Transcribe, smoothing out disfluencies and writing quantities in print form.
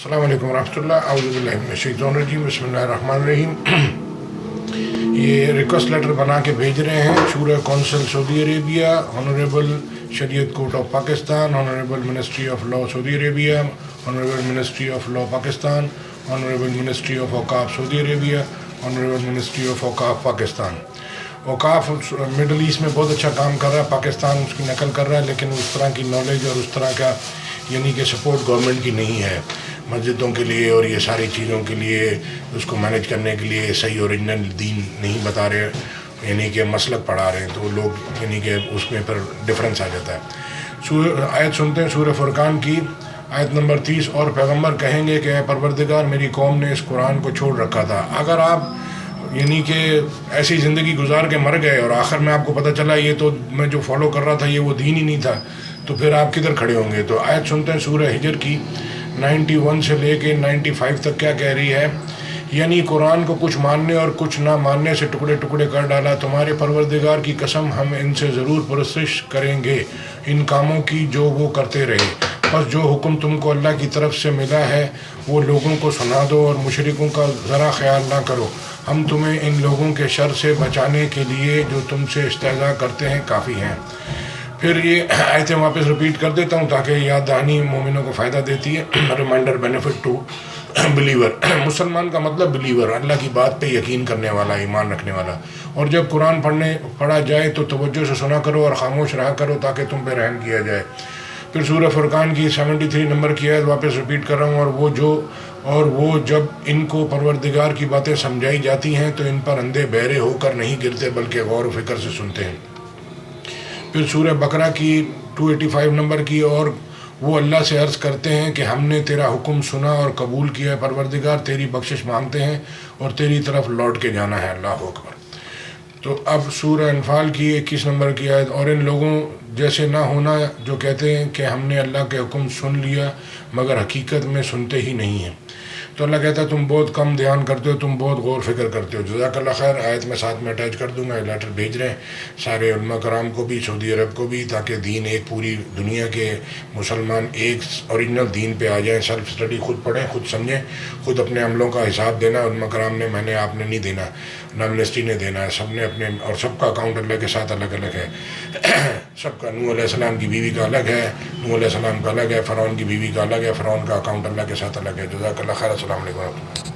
السلام علیکم ورحمۃ اللہ، اعوذ باللہ من الشیطان الرجیم، بسم اللہ الرحمن الرحیم۔ یہ ریکویسٹ لیٹر بنا کے بھیج رہے ہیں شورا کونسل سعودی عربیہ، آنریبل شریعت court of Pakistan, honourable ministry of law Saudi Arabia, honourable ministry of law Pakistan, honourable ministry of اوقاف سعودی عربیہ، آنریبل منسٹری آف اوقاف پاکستان۔ اوقاف مڈل ایسٹ میں بہت اچھا کام کر رہا ہے، پاکستان اس کی نقل کر رہا ہے، لیکن اس طرح کی نالج اور اس طرح کا یعنی کہ سپورٹ گورنمنٹ کی نہیں ہے مسجدوں کے لیے، اور یہ ساری چیزوں کے لیے اس کو مینیج کرنے کے لیے صحیح اوریجنل دین نہیں بتا رہے، یعنی کہ مسلک پڑھا رہے ہیں، تو لوگ یعنی کہ اس میں پھر ڈفرینس آ جاتا ہے۔ آیت سنتے ہیں سورہ فرقان کی آیت نمبر 30۔ اور پیغمبر کہیں گے کہ اے پروردگار، میری قوم نے اس قرآن کو چھوڑ رکھا تھا۔ اگر آپ یعنی کہ ایسی زندگی گزار کے مر گئے اور آخر میں آپ کو پتہ چلا یہ تو میں جو فالو کر رہا تھا یہ وہ دین ہی نہیں تھا، تو پھر آپ کدھر کھڑے ہوں گے؟ تو آیت سنتے ہیں سورہ ہجر کی 91 سے لے کے 95 تک کیا کہہ رہی ہے۔ یعنی قرآن کو کچھ ماننے اور کچھ نہ ماننے سے ٹکڑے ٹکڑے کر ڈالا، تمہارے پروردگار کی قسم ہم ان سے ضرور پرستش کریں گے ان کاموں کی جو وہ کرتے رہے۔ بس جو حکم تم کو اللہ کی طرف سے ملا ہے وہ لوگوں کو سنا دو، اور مشرکوں کا ذرا خیال نہ کرو، ہم تمہیں ان لوگوں کے شر سے بچانے کے لیے جو تم سے استہزاء کرتے ہیں کافی ہیں۔ پھر یہ آیتیں واپس ریپیٹ کر دیتا ہوں تاکہ یاد دہانی مومنوں کو فائدہ دیتی ہے۔ Reminder benefit to believer. مسلمان کا مطلب بلیور، اللہ کی بات پہ یقین کرنے والا، ایمان رکھنے والا۔ اور جب قرآن پڑھا جائے تو توجہ سے سنا کرو اور خاموش رہا کرو تاکہ تم پہ رحم کیا جائے۔ پھر سورہ فرقان کی 73 نمبر کی آیت واپس ریپیٹ کر رہا ہوں۔ اور وہ جب ان کو پروردگار کی باتیں سمجھائی جاتی ہیں تو ان پر اندھے بہرے ہو کر نہیں گرتے بلکہ غور و فکر سے سنتے ہیں۔ پھر سورہ بقرہ کی 285 نمبر کی، اور وہ اللہ سے عرض کرتے ہیں کہ ہم نے تیرا حکم سنا اور قبول کیا ہے، پروردگار تیری بخشش مانگتے ہیں اور تیری طرف لوٹ کے جانا ہے۔ اللہ اکبر۔ تو اب سورہ انفال کی 21 نمبر کی آیت، اور ان لوگوں جیسے نہ ہونا جو کہتے ہیں کہ ہم نے اللہ کے حکم سن لیا مگر حقیقت میں سنتے ہی نہیں ہیں۔ تو اللہ کہتا ہے تم بہت کم دھیان کرتے ہو، تم بہت غور فکر کرتے ہو۔ جزاک اللہ خیر۔ آیت میں ساتھ میں اٹیچ کر دوں گا، لیٹر بھیج رہے ہیں سارے علماء کرام کو بھی، سعودی عرب کو بھی، تاکہ دین ایک پوری دنیا کے مسلمان ایک اوریجنل دین پہ آ جائیں۔ سیلف اسٹڈی خود پڑھیں، خود سمجھیں، خود اپنے عملوں کا حساب دینا علماء کرام نے، میں نے، آپ نے نہیں دینا، نہ منسٹری نے دینا ہے، سب نے اپنے، اور سب کا اکاؤنٹ اللہ کے ساتھ الگ الگ ہے۔ سب کا نوح علیہ السلام کی بیوی کا الگ ہے، نوح علیہ السلام کا الگ ہے، فرعون کی بیوی کا الگ ہے، فرعون کا اکاؤنٹ اللہ کے ساتھ الگ ہے۔ جزاک اللہ خیر۔ السلام علیکم ورحمۃ اللہ۔